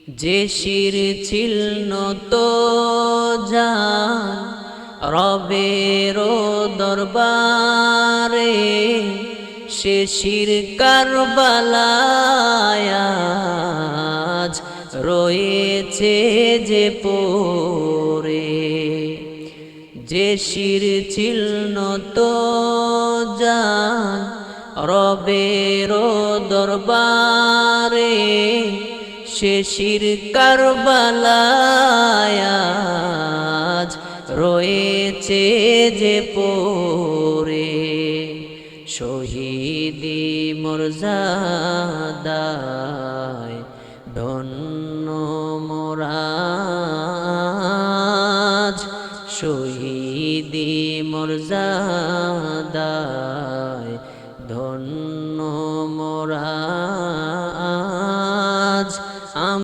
যে শির ছিল তো জান রবের দরবারে, সে শির কারবালায় আজ রয়েছে যে পড়ে। যে শির ছিল তো জান রবের দরবারে, সে শির কারবালায় আজ রয়েছে যে পড়ে। শহীদি মর্যাদায় ধন্য মোরাজ, শহীদি মর্যাদায়